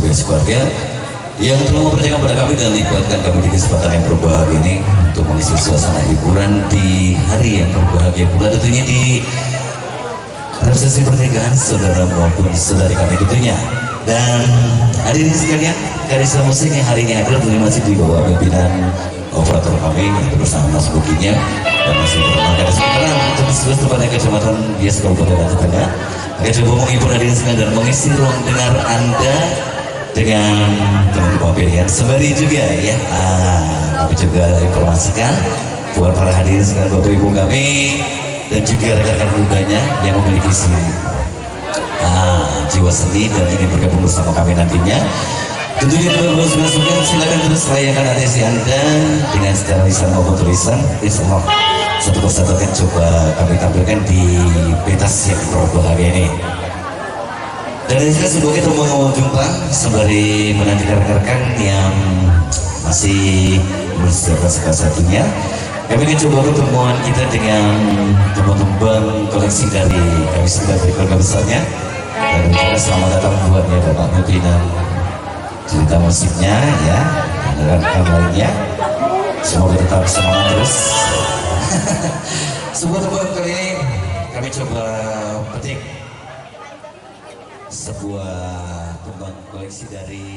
sebagai keluarga yang telah mempercayakan pada kami dan libatkan kami di kesempatan yang berbahagia ini untuk mengisi suasana hiburan di hari yang berbahagia pula tentunya di resepsi pernikahan saudara maupun saudari kami tentunya. Dan hadirin sekalian, Karisma Musik yang hari ini hadir tentunya masih di bawah pimpinan operator kami yang bersama Mas Bukinya dan masih bertenaga di sekitaran untuk seluruh kepada kecamatan Bias Kabupaten Tetangga akan coba menghibur hadirin sekalian dan mengisi ruang dengar Anda dengan teman-teman pilihan sembari juga ya. Kami juga informasikan buat para hadirin sekalian Bapak Ibu kami dan juga rekan-rekan mudanya yang memiliki jiwa seni dan ingin bergabung bersama kami nantinya. Tentunya teman-teman sudah silakan terus layakan atensi Anda dengan secara lisan maupun tulisan. Insyaallah satu persatu akan coba kami tampilkan di pentas yang berbahagia ini. Dan ini semoga kita mau jumpa sembari menantikan rekan-rekan yang masih bersiapkan salah satunya. Kami ingin coba pertemuan kita dengan teman-teman koleksi dari kami sebagai keluarga besarnya. Dan juga selamat datang buatnya Bapak pimpinan cerita musiknya ya, dan rekan lainnya. Semoga tetap semangat terus. Sebuah teman kali ini kami coba petik sebuah kembang koleksi dari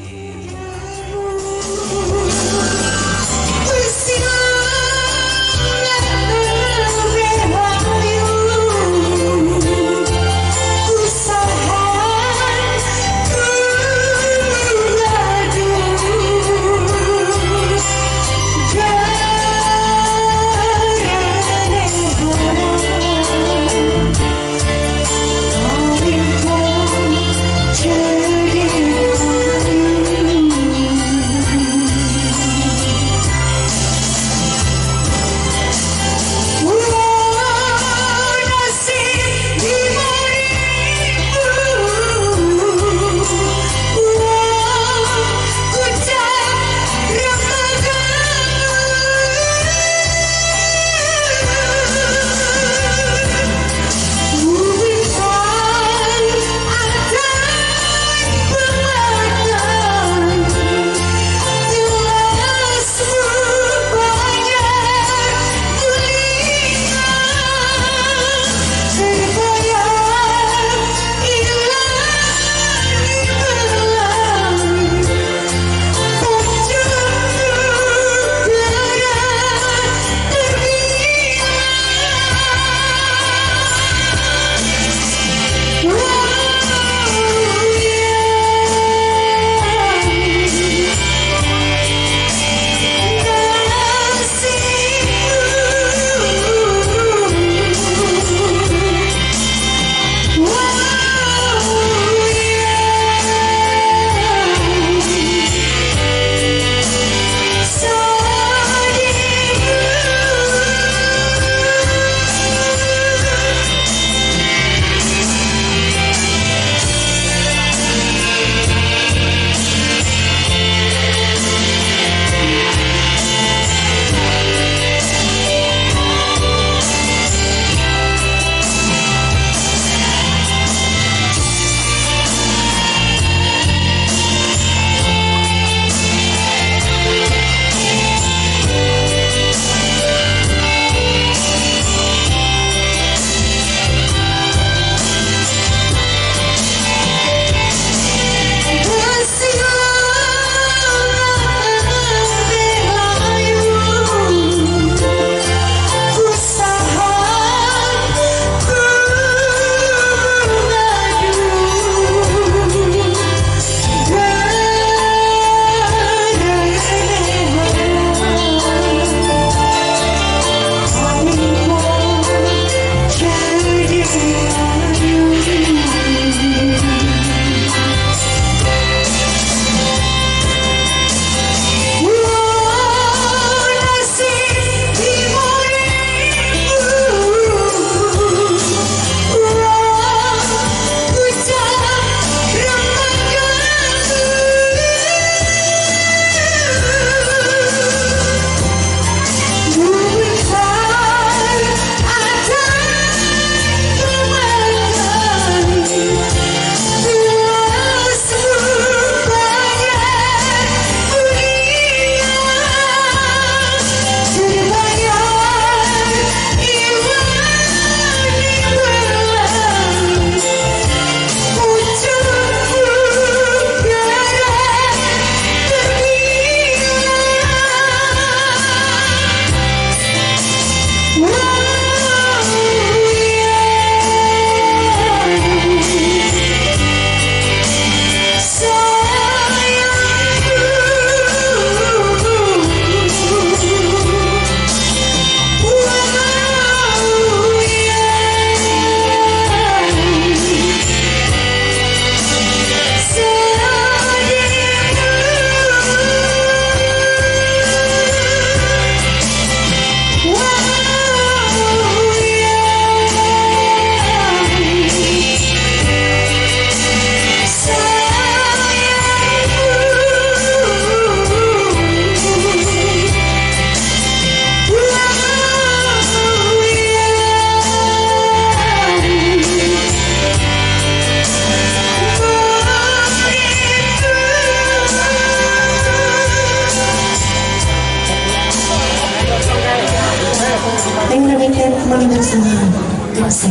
Asik.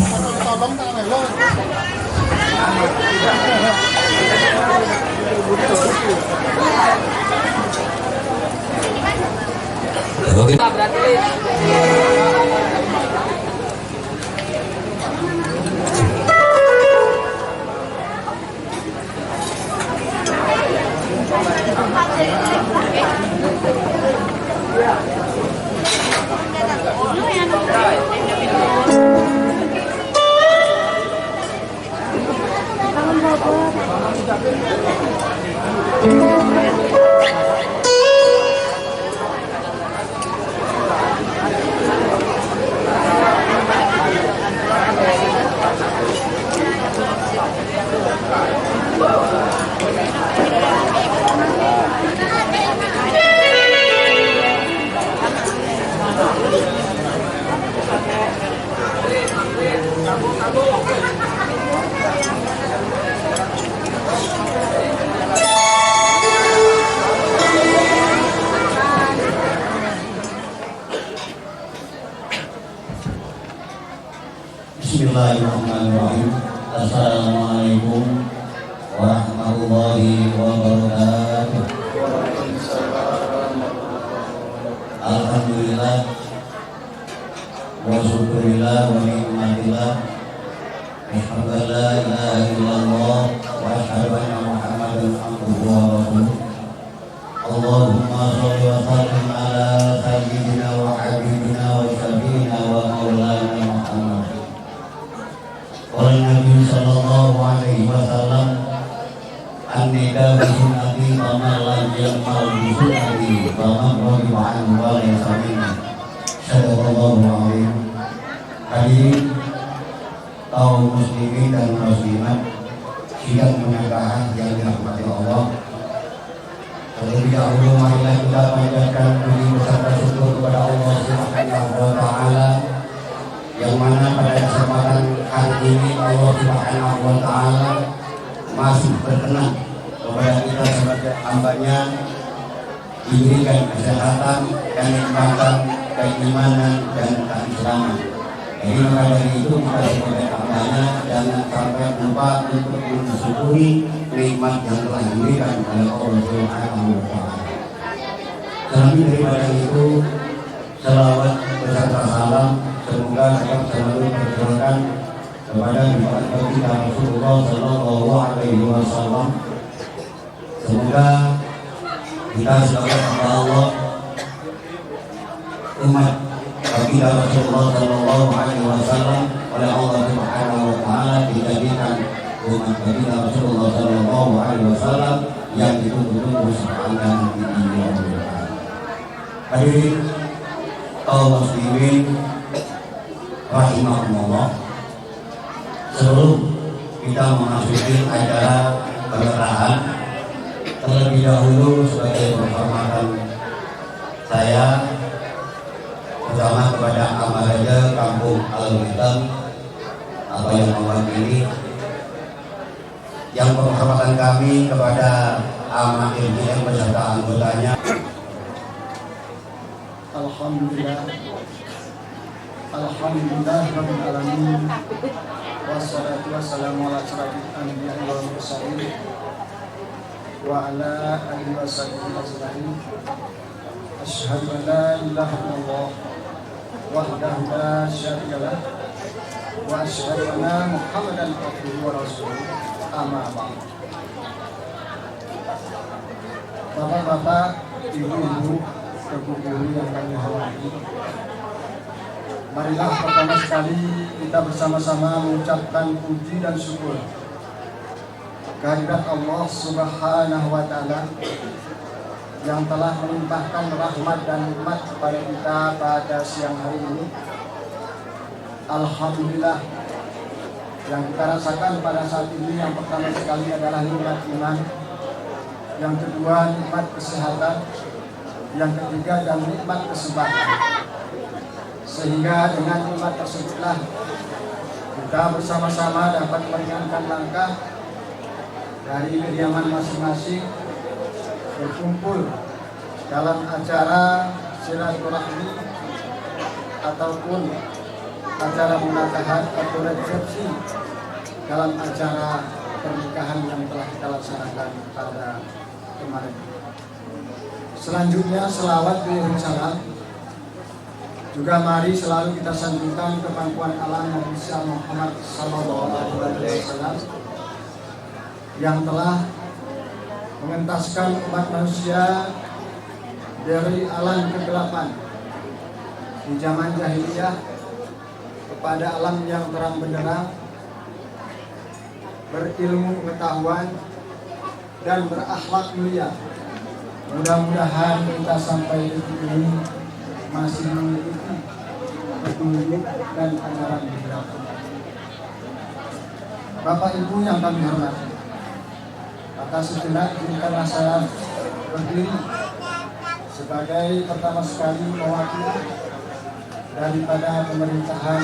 Oke. Bismillahirrahmanirrahim. Assalamualaikum warahmatullahi wabarakatuh. Alhamdulillah wa syukurillah wa ni'matillah. Asyhadu an la ilaha illallah wa asyhadu anna Muhammadan abduhu wa rasuluh. Allahumma shalli wa sallim ala sayyidina wa habibina wa syafiina wa maulana Muhammad. Qala Nabi sallallahu alaihi wasallam, an-nikah bi sunnati wa man lam ya'mal bi sunnati fa man raghiba anhu wa laysa minni. Sallallahu alaihi. Hadirin kaum muslimin dan muslimat sidang pernikahan yang dirahmati Allah. Terlebih dahulu marilah kita panjatkan puji beserta syukur kepada Allah Subhanahu wa taala, yang mana pada kesempatan hari ini Allah Subhanahu wa taala masih berkenan kepada kita sebagai hamba-Nya diberikan kesehatan dan nikmatan keimanan dan keislaman. Jadi maka dari itu kita sebagai hamba-Nya jangan sampai lupa untuk mensyukuri nikmat yang telah diberikan oleh Allah Subhanahu wa taala. Terlebih daripada itu, selawat beserta salam semoga dapat selalu tercurahkan kepada Bapak kita Rasulullah Sallallahu Alaihi Wasallam. Semoga kita sebagai hamba Allah, umat kita Rasulullah Sallallahu Alaihi Wasallam oleh Allah Subhanahu Wa Taala dijadikan umat kita Rasulullah Sallallahu Alaihi Wasallam yang ditunggu-tunggu sepanjang dunia. Hadirin kaum muslimin rahimahumullah, sebelum kita memasuki acara pernikahan, terlebih dahulu sebagai penghormatan saya bersama kepada Amal Raja Kampung Al-Hitam atau yang mewakili, yang penghormatan kami kepada Amal LGM beserta anggotanya. Alhamdulillah, Alhamdulillah Rabbil Alamin, wassalatu wassalamu ala asyrafil anbiya'i wal mursalin wa ala alihi wa sahbihi ajma'in. Asyhadu an la ilaha illallah wahdahu la syarika lah wa asyhadu anna Muhammadan abduhu wa rasuluh. Amma ba'd. Bapak-bapak, ibu-ibu, Ibu-ibu yang kami hormati, marilah pertama sekali kita bersama-sama mengucapkan puji dan syukur kehadirat Allah Subhanahu wa taala yang telah melimpahkan rahmat dan nikmat kepada kita pada siang hari ini. Alhamdulillah, yang kita rasakan pada saat ini yang pertama sekali adalah nikmat iman, yang kedua nikmat kesehatan, yang ketiga dan nikmat kesempatan. Sehingga dengan nikmat tersebutlah kita bersama-sama dapat meringankan langkah dari kediaman masing-masing, berkumpul dalam acara silaturahmi ataupun acara munakahan atau resepsi dalam acara pernikahan yang telah kita laksanakan pada kemarin. Selanjutnya selawat beliau salam juga mari selalu kita sanjungkan ke pangkuan alam Nabi Muhammad SAW yang telah mengentaskan umat manusia dari alam kegelapan di zaman jahiliyah kepada alam yang terang benderang, berilmu pengetahuan dan berakhlak mulia. Mudah-mudahan kita sampai detik ini masih memiliki petunjuk dan ajaran beberapa. Bapak Ibu yang kami hormati, atas sejenak izinkanlah saya berdiri sebagai pertama sekali mewakili daripada pemerintahan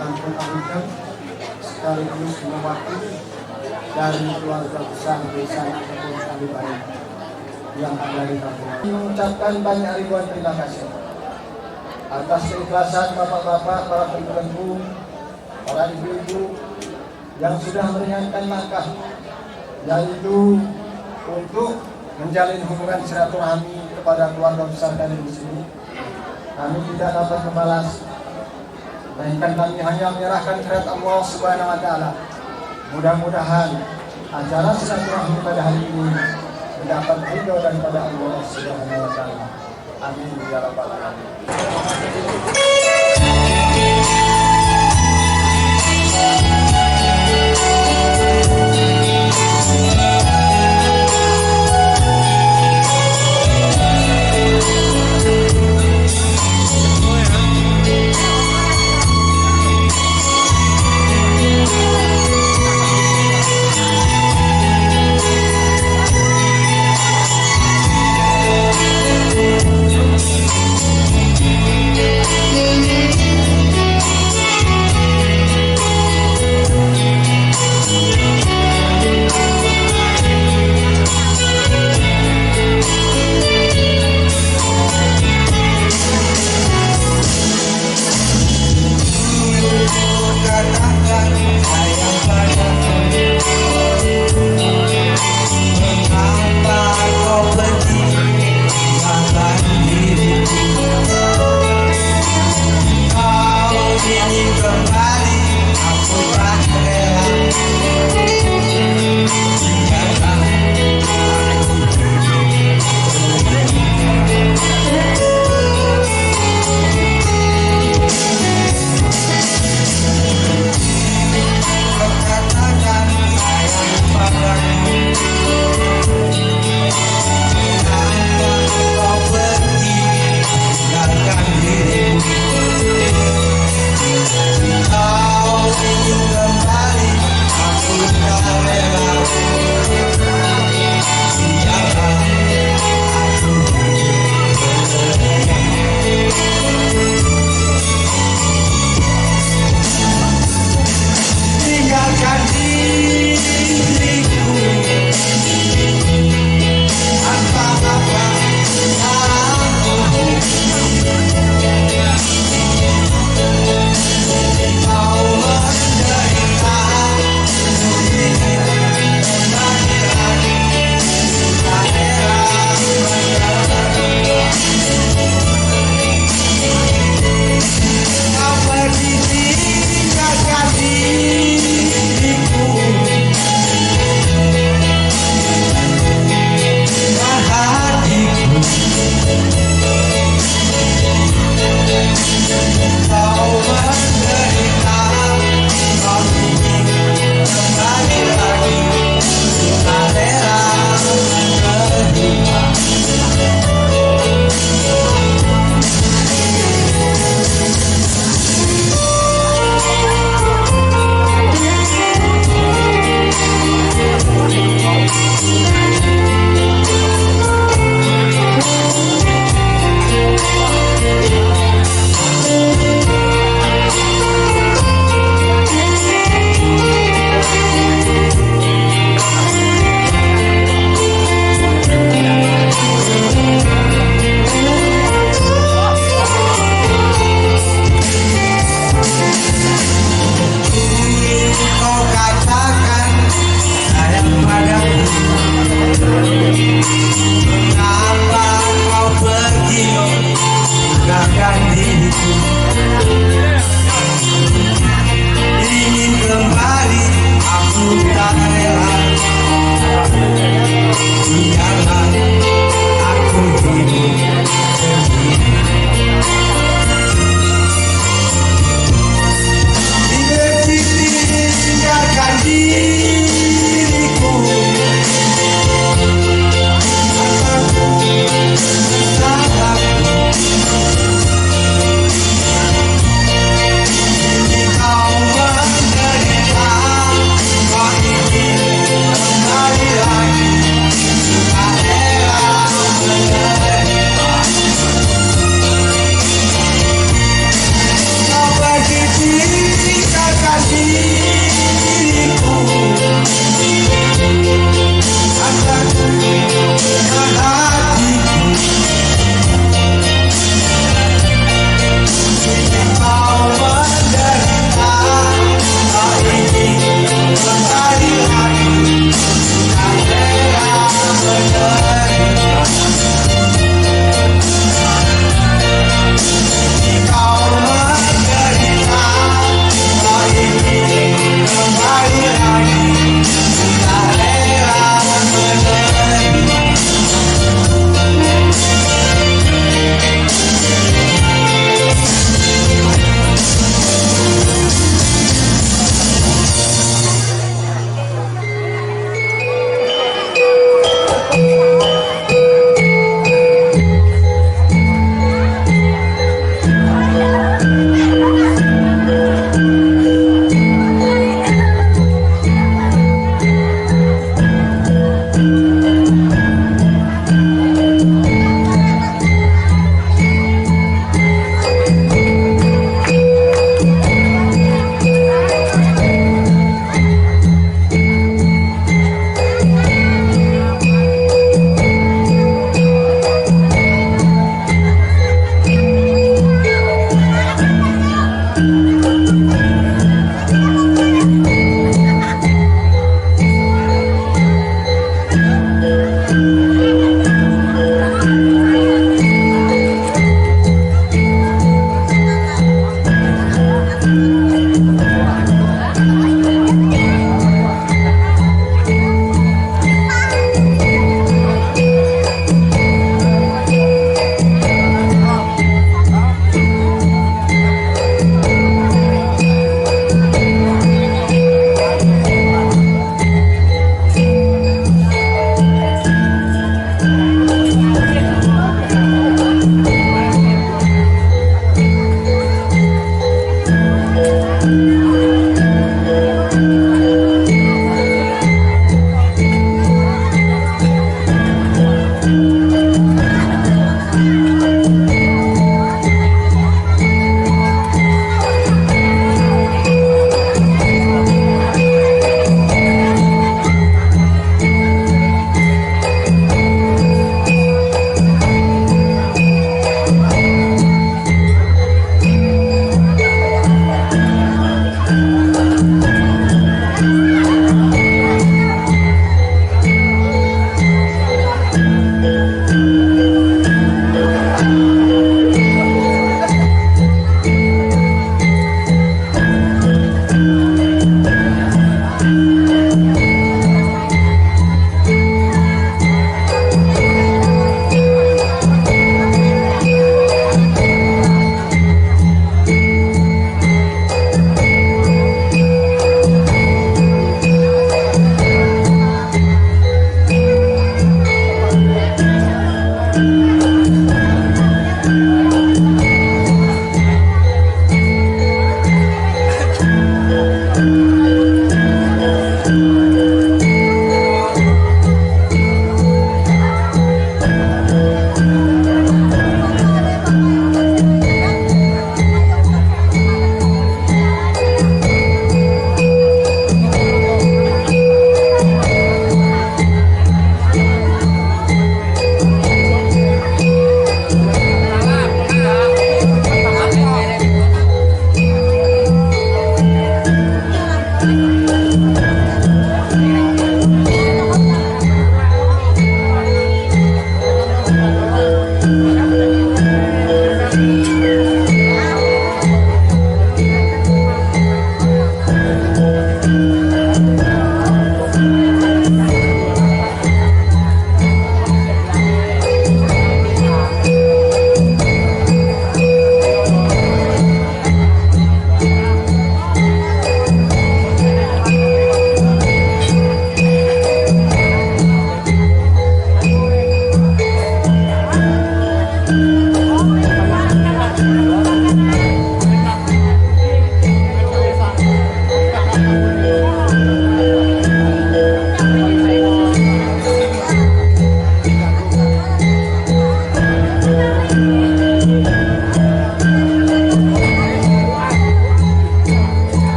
Kampung Abudan, sekaligus mewakili dari keluarga besar desa Kampung Abudan yang ada di kampung. Mengucapkan banyak ribuan terima kasih atas keikhlasan bapak-bapak, para pembantu, para ibu-ibu yang sudah meringankan langkah, yaitu untuk menjalin hubungan silaturahmi kepada keluarga besar kami di sini. Kami tidak dapat membalas, melainkan kami hanya menyerahkan kepada Allah Subhanahu wa Ta'ala. Mudah-mudahan acara silaturahmi pada hari ini mendapat ridho daripada Allah Subhanahu wa Ta'ala. Amin ya rabbal alamin.